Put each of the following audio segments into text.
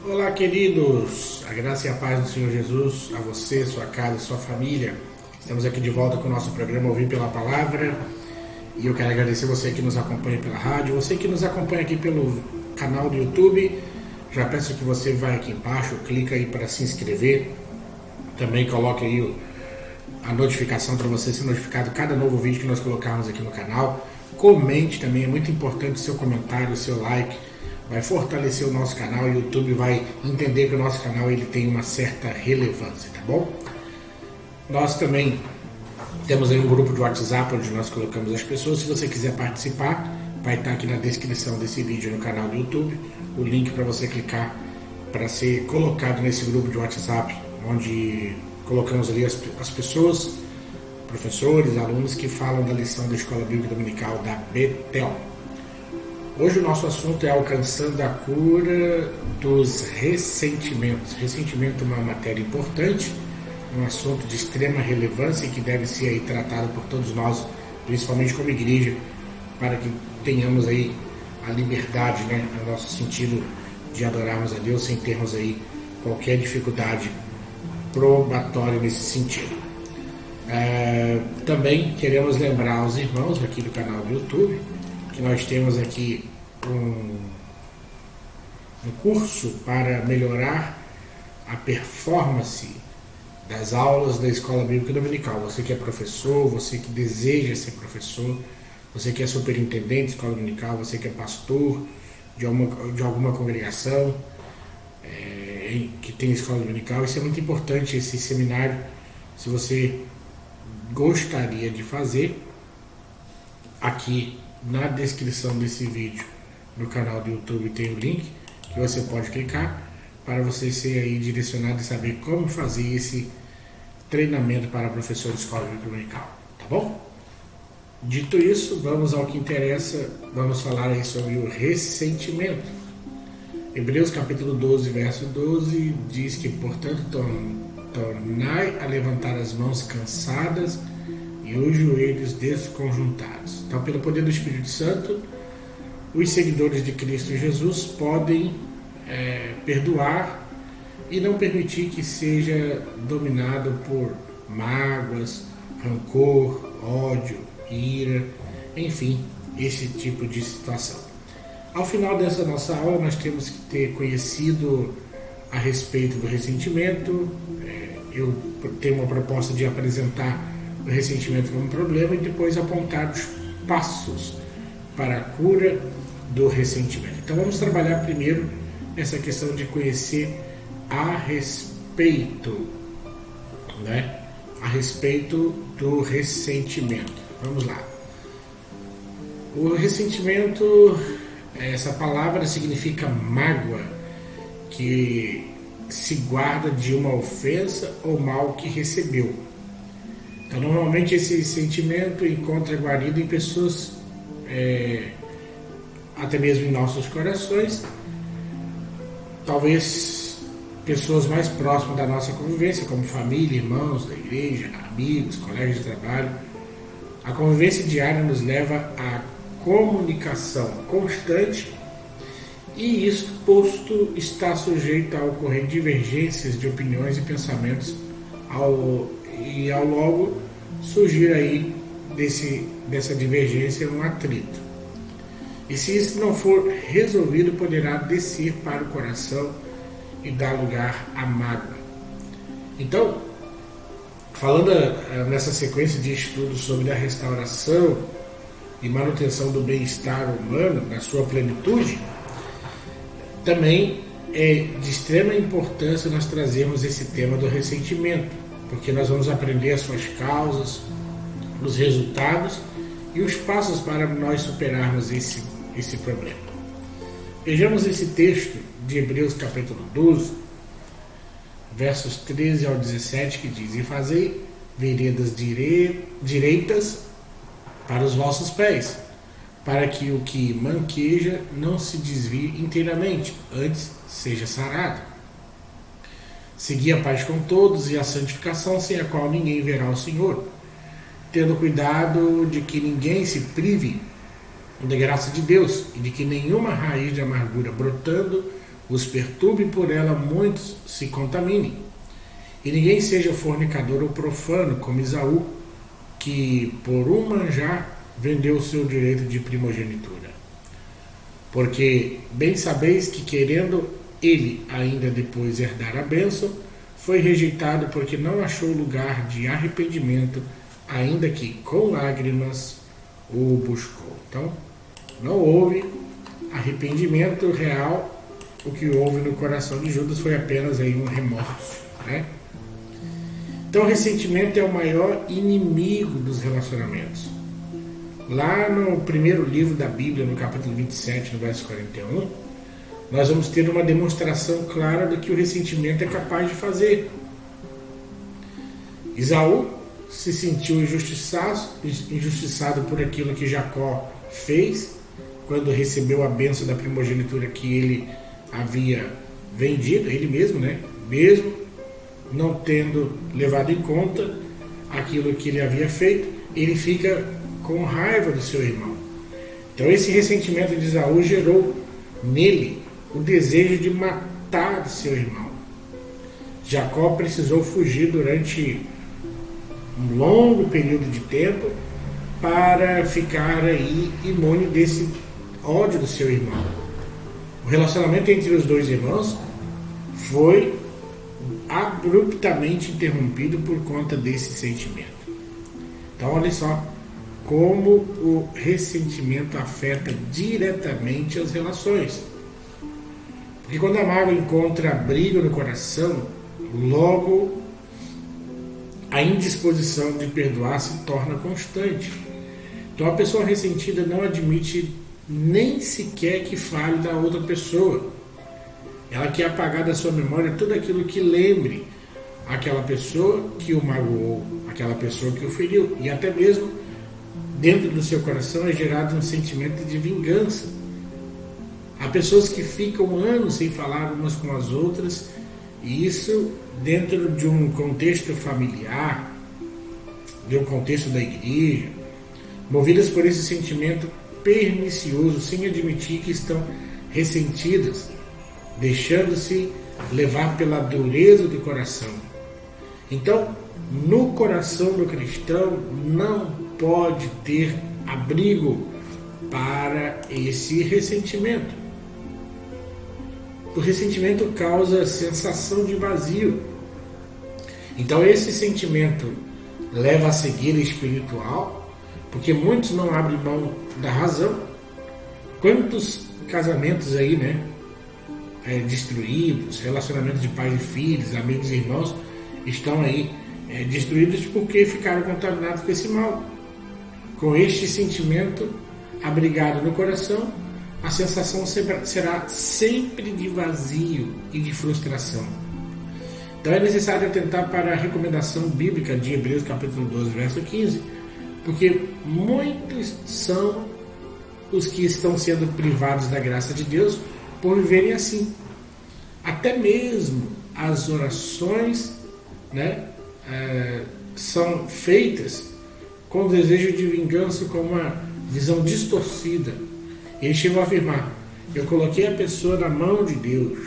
Olá, queridos, a graça e a paz do Senhor Jesus, a você, sua casa, sua família. Estamos aqui de volta com o nosso programa Ouvir pela Palavra e eu quero agradecer você que nos acompanha pela rádio, você que nos acompanha aqui pelo canal do YouTube. Já peço que você vai aqui embaixo, clica aí para se inscrever, também coloque aí a notificação para você ser notificado cada novo vídeo que nós colocarmos aqui no canal. Comente também, é muito importante o seu comentário, o seu like. Vai fortalecer o nosso canal e o YouTube vai entender que o nosso canal ele tem uma certa relevância, tá bom? Nós também temos aí um grupo de WhatsApp onde nós colocamos as pessoas. Se você quiser participar, vai estar aqui na descrição desse vídeo no canal do YouTube o link para você clicar para ser colocado nesse grupo de WhatsApp, onde colocamos ali as pessoas, professores, alunos que falam da lição da Escola Bíblica Dominical da BTO. Hoje o nosso assunto é alcançando a cura dos ressentimentos. Ressentimento é uma matéria importante, um assunto de extrema relevância e que deve ser aí tratado por todos nós, principalmente como igreja, para que tenhamos aí a liberdade, no nosso sentido de adorarmos a Deus sem termos aí qualquer dificuldade probatória nesse sentido. Também queremos lembrar aos irmãos aqui do canal do YouTube que nós temos aqui um curso para melhorar a performance das aulas da Escola Bíblica Dominical. Você que é professor, você que deseja ser professor, você que é superintendente de escola dominical, você que é pastor de alguma congregação que tem escola dominical, isso é muito importante, esse seminário. Se você gostaria de fazer, aqui na descrição desse vídeo no canal do YouTube tem o link que você pode clicar para você ser aí direcionado e saber como fazer esse treinamento para professor de escola dominical, tá bom? Dito isso, vamos ao que interessa, vamos falar aí sobre o ressentimento. Hebreus capítulo 12, verso 12 diz que, portanto, tornai a levantar as mãos cansadas e os joelhos desconjuntados. Então, pelo poder do Espírito Santo, os seguidores de Cristo Jesus podem perdoar e não permitir que seja dominado por mágoas, rancor, ódio, ira, enfim, esse tipo de situação. Ao final dessa nossa aula, nós temos que ter conhecido a respeito do ressentimento. Eu tenho uma proposta de apresentar o ressentimento como problema e depois apontar os passos para a cura do ressentimento. Então vamos trabalhar primeiro essa questão de conhecer a respeito do ressentimento. Vamos lá. O ressentimento, essa palavra significa mágoa, que se guarda de uma ofensa ou mal que recebeu. Então, normalmente esse sentimento encontra guarida em pessoas, até mesmo em nossos corações, talvez pessoas mais próximas da nossa convivência, como família, irmãos da igreja, amigos, colegas de trabalho. A convivência diária nos leva à comunicação constante e isso posto está sujeito a ocorrer divergências de opiniões e pensamentos ao logo surgir aí dessa divergência um atrito. E se isso não for resolvido, poderá descer para o coração e dar lugar à mágoa. Então, falando nessa sequência de estudos sobre a restauração e manutenção do bem-estar humano na sua plenitude, também é de extrema importância nós trazermos esse tema do ressentimento, porque nós vamos aprender as suas causas, os resultados e os passos para nós superarmos esse problema. Vejamos esse texto de Hebreus capítulo 12, versos 13 ao 17, que diz: E fazei veredas direitas para os vossos pés, para que o que manqueja não se desvie inteiramente, antes seja sarado. Segui a paz com todos e a santificação, sem a qual ninguém verá o Senhor, tendo cuidado de que ninguém se prive da graça de Deus e de que nenhuma raiz de amargura brotando os perturbe por ela, muitos se contaminem. E ninguém seja fornicador ou profano, como Esaú, que por um manjar vendeu o seu direito de primogenitura. Porque bem sabeis que, querendo ele ainda depois herdar a bênção, foi rejeitado porque não achou lugar de arrependimento, ainda que com lágrimas o buscou. Então, não houve arrependimento real. O que houve no coração de Judas foi apenas aí um remorso, né? Então, o ressentimento é o maior inimigo dos relacionamentos. Lá no primeiro livro da Bíblia, no capítulo 27, no verso 41, nós vamos ter uma demonstração clara do que o ressentimento é capaz de fazer. Esaú se sentiu injustiçado por aquilo que Jacó fez, quando recebeu a bênção da primogenitura que ele havia vendido, ele mesmo, né? Mesmo não tendo levado em conta aquilo que ele havia feito, ele fica com raiva do seu irmão. Então esse ressentimento de Esaú gerou nele o desejo de matar seu irmão. Jacó precisou fugir durante um longo período de tempo para ficar aí imune desse ódio do seu irmão. O relacionamento entre os dois irmãos foi abruptamente interrompido por conta desse sentimento. Então olha só como o ressentimento afeta diretamente as relações. Porque quando a mágoa encontra abrigo no coração, logo a indisposição de perdoar se torna constante. Então a pessoa ressentida não admite nem sequer que fale da outra pessoa. Ela quer apagar da sua memória tudo aquilo que lembre aquela pessoa que o magoou, aquela pessoa que o feriu. E até mesmo dentro do seu coração é gerado um sentimento de vingança. Há pessoas que ficam anos sem falar umas com as outras, e isso dentro de um contexto familiar, de um contexto da igreja, movidas por esse sentimento pernicioso, sem admitir que estão ressentidas, deixando-se levar pela dureza do coração. Então, no coração do cristão não pode ter abrigo para esse ressentimento. O ressentimento causa sensação de vazio. Então esse sentimento leva a cegueira espiritual, porque muitos não abrem mão da razão. Quantos casamentos aí, né? Destruídos, relacionamentos de pais e filhos, amigos e irmãos, estão aí destruídos porque ficaram contaminados com esse mal. Com este sentimento abrigado no coração, a sensação será sempre de vazio e de frustração. Então é necessário atentar para a recomendação bíblica de Hebreus capítulo 12, verso 15, porque muitos são os que estão sendo privados da graça de Deus por viverem assim. Até mesmo as orações, né, são feitas com o desejo de vingança, com uma visão distorcida. Eles chegam a afirmar: eu coloquei a pessoa na mão de Deus,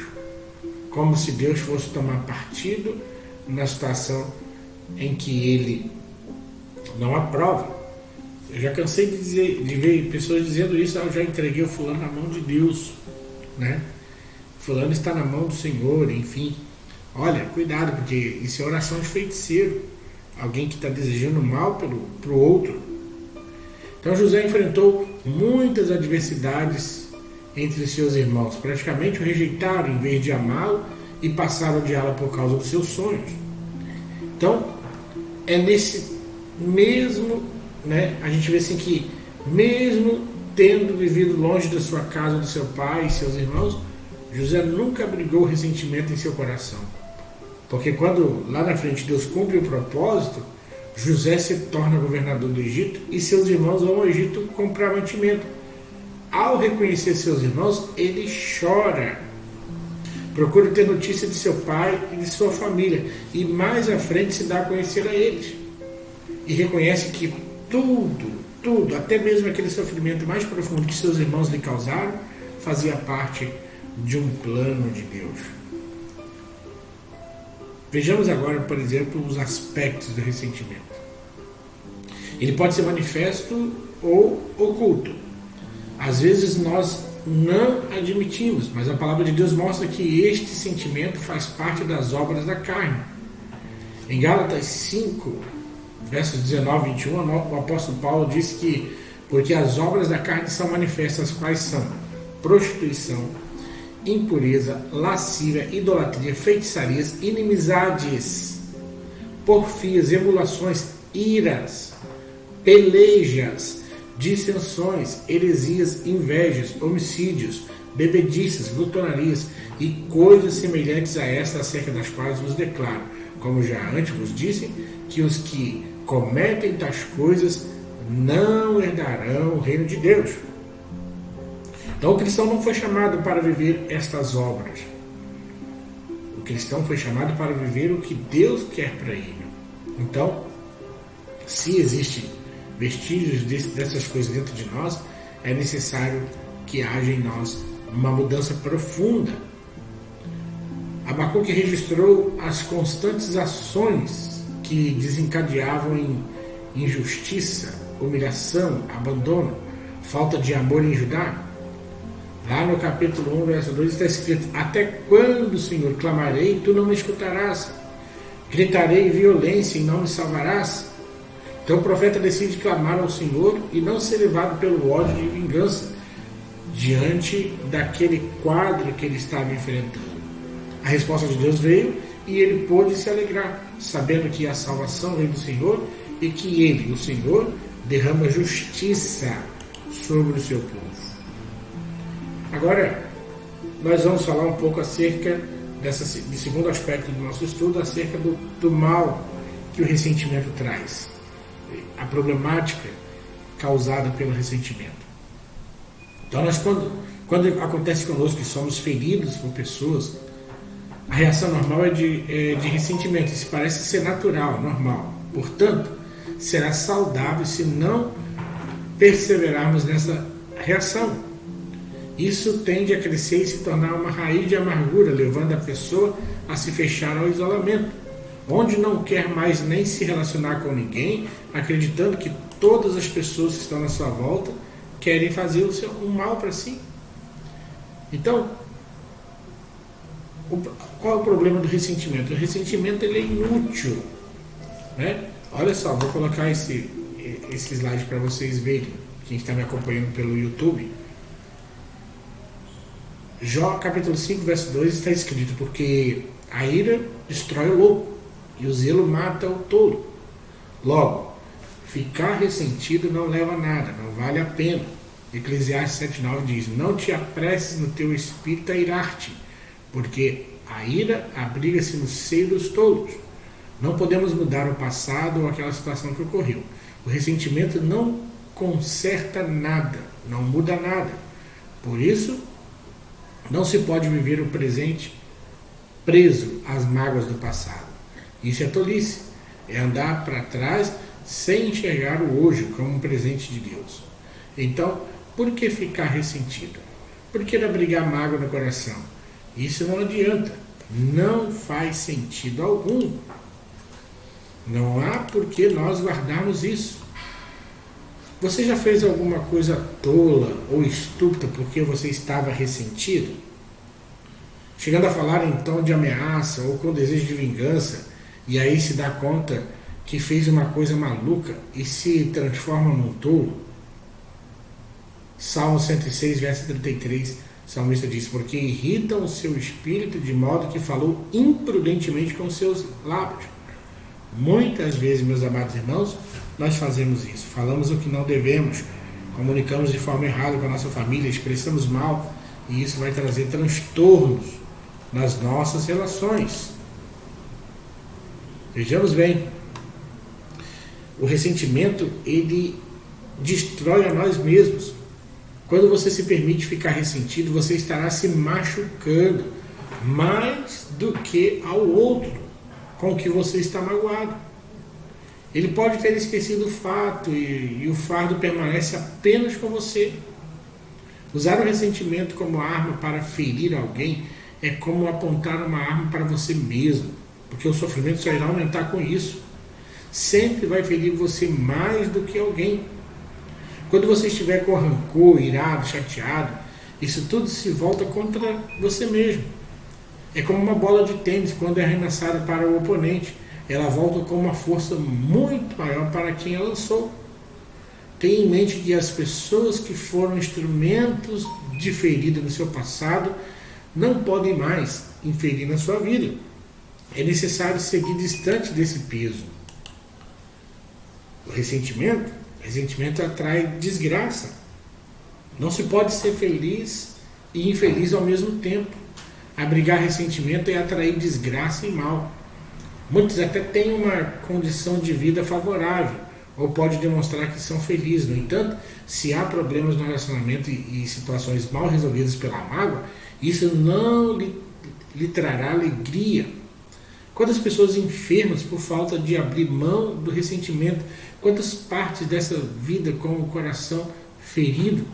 como se Deus fosse tomar partido na situação em que ele não aprova. Eu já cansei de ver pessoas dizendo isso: eu já entreguei o fulano na mão de Deus, né? Fulano está na mão do Senhor, enfim. Olha, cuidado, porque isso é oração de feiticeiro, alguém que está desejando mal para o outro. Então José enfrentou muitas adversidades entre seus irmãos. Praticamente o rejeitaram em vez de amá-lo e passaram a odiá-lo por causa dos seus sonhos. Então, é nesse mesmo, né, a gente vê assim que, mesmo tendo vivido longe da sua casa, do seu pai e seus irmãos, José nunca abrigou ressentimento em seu coração. Porque quando lá na frente Deus cumpre o propósito, José se torna governador do Egito e seus irmãos vão ao Egito comprar mantimento. Ao reconhecer seus irmãos, ele chora. Procura ter notícia de seu pai e de sua família. E mais à frente se dá a conhecer a eles. E reconhece que tudo, até mesmo aquele sofrimento mais profundo que seus irmãos lhe causaram, fazia parte de um plano de Deus. Vejamos agora, por exemplo, os aspectos do ressentimento. Ele pode ser manifesto ou oculto. Às vezes nós não admitimos, mas a palavra de Deus mostra que este sentimento faz parte das obras da carne. Em Gálatas 5, versos 19 e 21, o apóstolo Paulo diz que porque as obras da carne são manifestas, quais são? Prostituição, impureza, lascívia, idolatria, feitiçarias, inimizades, porfias, emulações, iras, pelejas, dissensões, heresias, invejas, homicídios, bebedices, glutonarias e coisas semelhantes a estas, acerca das quais vos declaro, como já antes vos disse, que os que cometem tais coisas não herdarão o reino de Deus. Então o cristão não foi chamado para viver estas obras. O cristão foi chamado para viver o que Deus quer para ele. Então, se existem vestígios dessas coisas dentro de nós, é necessário que haja em nós uma mudança profunda. Abacuque registrou as constantes ações que desencadeavam em injustiça, humilhação, abandono, falta de amor em Judá. Lá no capítulo 1, verso 2 está escrito: até quando, Senhor, clamarei e tu não me escutarás? Gritarei violência e não me salvarás? Então o profeta decide clamar ao Senhor e não ser levado pelo ódio de vingança diante daquele quadro que ele estava enfrentando. A resposta de Deus veio e ele pôde se alegrar, sabendo que a salvação vem do Senhor e que ele, o Senhor, derrama justiça sobre o seu povo. Agora, nós vamos falar um pouco acerca de segundo aspecto do nosso estudo, acerca do mal que o ressentimento traz. A problemática causada pelo ressentimento. Então, quando acontece conosco que somos feridos por pessoas, a reação normal é de ressentimento. Isso parece ser natural, normal. Portanto, será saudável se não perseverarmos nessa reação. Isso tende a crescer e se tornar uma raiz de amargura, levando a pessoa a se fechar ao isolamento, onde não quer mais nem se relacionar com ninguém, acreditando que todas as pessoas que estão na sua volta querem fazer um mal para si. Então, qual é o problema do ressentimento? O ressentimento ele é inútil, né? Olha só, vou colocar esse slide para vocês verem, quem está me acompanhando pelo YouTube. Jó capítulo 5, verso 2 está escrito: porque a ira destrói o louco e o zelo mata o tolo. Logo, ficar ressentido não leva a nada, não vale a pena. Eclesiastes 7,9 diz: não te apresses no teu espírito a irar-te, porque a ira abriga-se no seio dos tolos. Não podemos mudar o passado ou aquela situação que ocorreu. O ressentimento não conserta nada, não muda nada. Por isso, não se pode viver o presente preso às mágoas do passado. Isso é tolice, é andar para trás sem enxergar o hoje como um presente de Deus. Então, por que ficar ressentido? Por que abrigar mágoa no coração? Isso não adianta, não faz sentido algum. Não há por que nós guardarmos isso. Você já fez alguma coisa tola ou estúpida porque você estava ressentido? Chegando a falar em tom de ameaça ou com desejo de vingança, e aí se dá conta que fez uma coisa maluca e se transforma num tolo? Salmo 106, verso 33, o salmista diz: porque irritam o seu espírito de modo que falou imprudentemente com seus lábios. Muitas vezes, meus amados irmãos, nós fazemos isso. Falamos o que não devemos, comunicamos de forma errada com a nossa família, expressamos mal, e isso vai trazer transtornos nas nossas relações. Vejamos bem, o ressentimento, ele destrói a nós mesmos. Quando você se permite ficar ressentido, você estará se machucando mais do que ao outro com que você está magoado. Ele pode ter esquecido o fato e o fardo permanece apenas com você. Usar o ressentimento como arma para ferir alguém é como apontar uma arma para você mesmo, porque o sofrimento só irá aumentar com isso. Sempre vai ferir você mais do que alguém. Quando você estiver com rancor, irado, chateado, isso tudo se volta contra você mesmo. É como uma bola de tênis quando é arremessada para o oponente. Ela volta com uma força muito maior para quem a lançou. Tenha em mente que as pessoas que foram instrumentos de ferida no seu passado não podem mais inferir na sua vida. É necessário seguir distante desse peso. O ressentimento atrai desgraça. Não se pode ser feliz e infeliz ao mesmo tempo. Abrigar ressentimento é atrair desgraça e mal. Muitos até têm uma condição de vida favorável, ou pode demonstrar que são felizes. No entanto, se há problemas no relacionamento e situações mal resolvidas pela mágoa, isso não lhe trará alegria. Quantas pessoas enfermas por falta de abrir mão do ressentimento, quantas partes dessa vida com o coração ferido,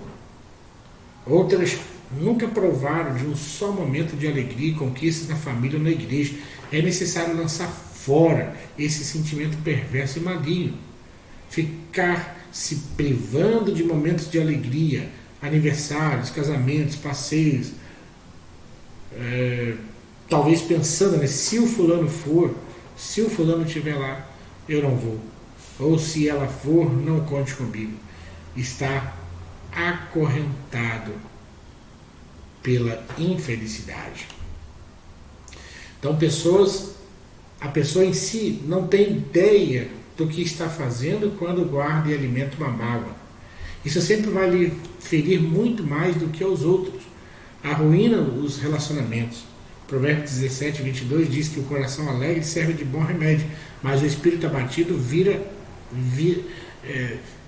outras nunca provaram de um só momento de alegria e conquistas na família ou na igreja. É necessário lançar fora esse sentimento perverso e maligno. Ficar se privando de momentos de alegria, aniversários, casamentos, passeios, talvez pensando, né, se o fulano for, se o fulano estiver lá, eu não vou. Ou se ela for, não conte comigo. Está acorrentado pela infelicidade. Então, a pessoa em si não tem ideia do que está fazendo quando guarda e alimenta uma mágoa. Isso sempre vai lhe ferir muito mais do que aos outros. Arruína os relacionamentos. Provérbios 17, 22 diz que o coração alegre serve de bom remédio, mas o espírito abatido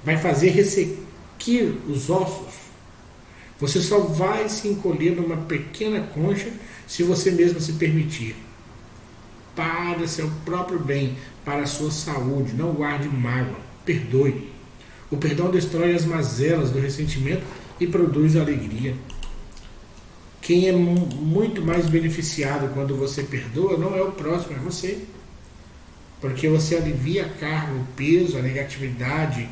vai fazer ressequir os ossos. Você só vai se encolher numa pequena concha se você mesmo se permitir. Para seu próprio bem, para a sua saúde, não guarde mágoa, perdoe. O perdão destrói as mazelas do ressentimento e produz alegria. Quem é muito mais beneficiado quando você perdoa não é o próximo, é você. Porque você alivia a carga, o peso, a negatividade,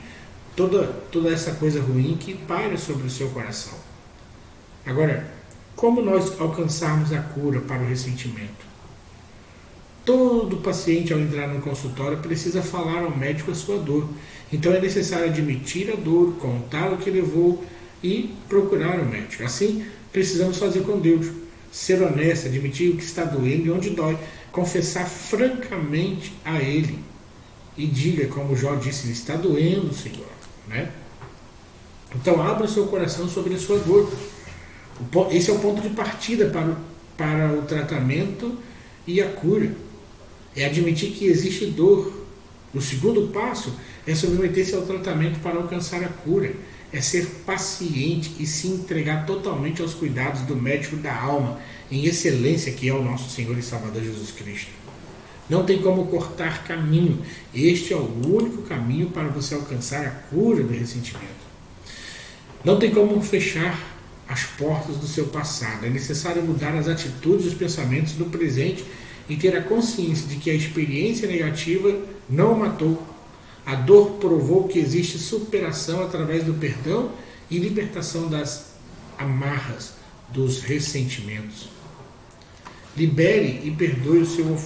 toda essa coisa ruim que paira sobre o seu coração. Agora, como nós alcançarmos a cura para o ressentimento? Todo paciente, ao entrar no consultório, precisa falar ao médico a sua dor. Então é necessário admitir a dor, contar o que levou e procurar o médico. Assim, precisamos fazer com Deus. Ser honesto, admitir o que está doendo e onde dói. Confessar francamente a Ele. E diga, como Jó disse, está doendo, Senhor. Né? Então abra o seu coração sobre a sua dor. Esse é o ponto de partida para o tratamento e a cura. É admitir que existe dor. O segundo passo é submeter-se ao tratamento para alcançar a cura. É ser paciente e se entregar totalmente aos cuidados do médico da alma, em excelência, que é o nosso Senhor e Salvador Jesus Cristo. Não tem como cortar caminho. Este é o único caminho para você alcançar a cura do ressentimento. Não tem como fechar as portas do seu passado. É necessário mudar as atitudes e os pensamentos do presente e ter a consciência de que a experiência negativa não o matou. A dor provou que existe superação através do perdão e libertação das amarras dos ressentimentos. Libere e perdoe o seu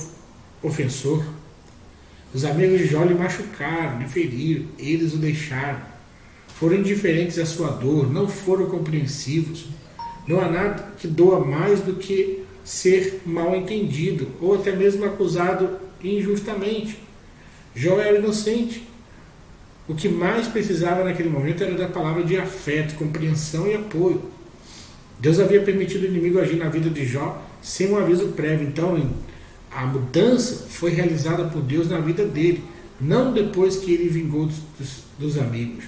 ofensor. Os amigos de Jó lhe machucaram, lhe feriram, eles o deixaram. Foram indiferentes à sua dor, não foram compreensivos. Não há nada que doa mais do que ser mal entendido ou até mesmo acusado injustamente. Jó era inocente. O que mais precisava naquele momento era da palavra de afeto, compreensão e apoio. Deus havia permitido o inimigo agir na vida de Jó sem um aviso prévio. Então, a mudança foi realizada por Deus na vida dele, não depois que ele vingou dos amigos.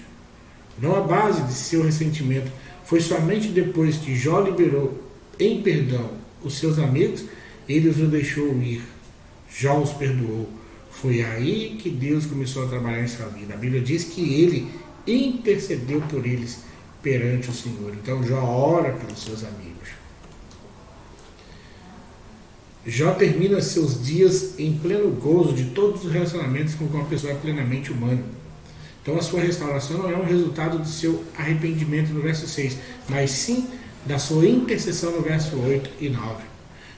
Não a base de seu ressentimento. Foi somente depois que Jó liberou em perdão os seus amigos, ele os deixou ir. Jó os perdoou. Foi aí que Deus começou a trabalhar em sua vida. A Bíblia diz que ele intercedeu por eles perante o Senhor. Então Jó ora pelos seus amigos. Jó termina seus dias em pleno gozo de todos os relacionamentos com uma pessoa plenamente humana. Então a sua restauração não é um resultado do seu arrependimento no verso 6, mas sim da sua intercessão no verso 8 e 9.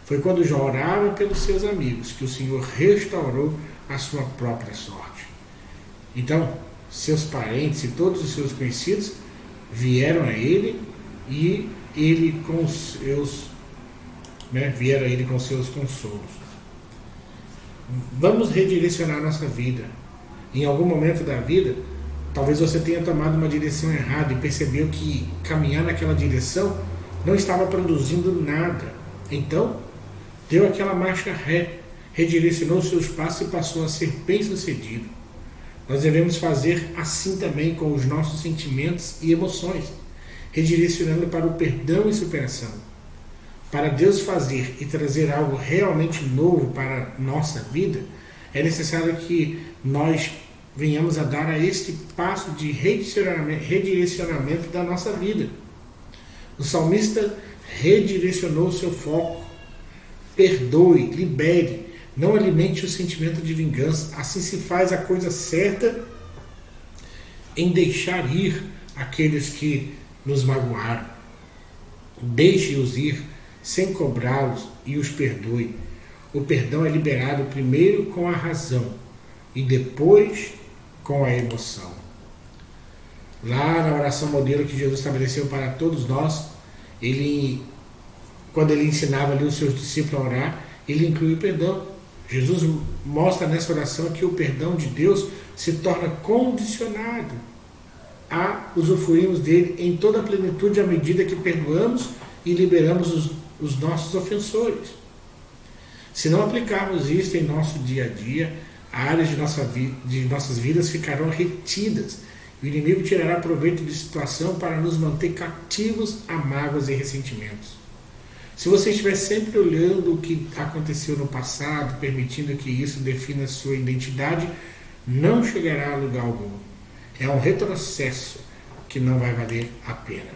Foi quando Jó orava pelos seus amigos que o Senhor restaurou a sua própria sorte. Então, seus parentes e todos os seus conhecidos vieram a ele e ele com seus vieram a ele com seus consolos. Vamos redirecionar nossa vida. Em algum momento da vida, talvez você tenha tomado uma direção errada e percebeu que caminhar naquela direção não estava produzindo nada. Então, deu aquela marcha ré, redirecionou seus passos e passou a ser bem-sucedido. Nós devemos fazer assim também com os nossos sentimentos e emoções, redirecionando para o perdão e superação. Para Deus fazer e trazer algo realmente novo para a nossa vida, é necessário que nós venhamos a dar a este passo de redirecionamento da nossa vida. O salmista redirecionou seu foco. Perdoe, libere, não alimente o sentimento de vingança. Assim se faz a coisa certa em deixar ir aqueles que nos magoaram. Deixe-os ir sem cobrá-los e os perdoe. O perdão é liberado primeiro com a razão e depois com a emoção. Lá na oração modelo que Jesus estabeleceu para todos nós, quando ele ensinava ali os seus discípulos a orar, ele inclui o perdão. Jesus mostra nessa oração que o perdão de Deus se torna condicionado a usufruirmos dele em toda a plenitude à medida que perdoamos e liberamos os nossos ofensores. Se não aplicarmos isso em nosso dia a dia, áreas de nossas vidas ficarão retidas e o inimigo tirará proveito de situação para nos manter cativos a mágoas e ressentimentos. Se você estiver sempre olhando o que aconteceu no passado, permitindo que isso defina sua identidade, não chegará a lugar algum. É um retrocesso que não vai valer a pena.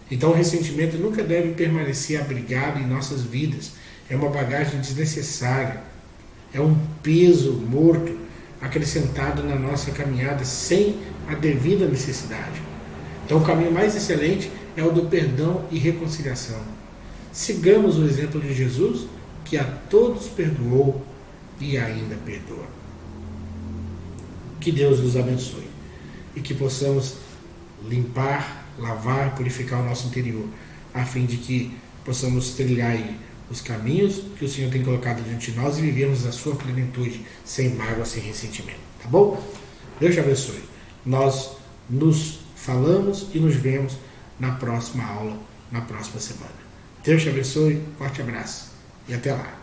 Então o ressentimento nunca deve permanecer abrigado em nossas vidas. É uma bagagem desnecessária. É um peso morto acrescentado na nossa caminhada sem a devida necessidade. Então o caminho mais excelente é o do perdão e reconciliação. Sigamos o exemplo de Jesus, que a todos perdoou e ainda perdoa. Que Deus nos abençoe e que possamos limpar, lavar, purificar o nosso interior, a fim de que possamos trilhar aí os caminhos que o Senhor tem colocado diante de nós e vivermos a sua plenitude, sem mágoa, sem ressentimento. Tá bom? Deus te abençoe. Nós nos falamos e nos vemos na próxima aula, na próxima semana. Deus te abençoe, forte abraço e até lá.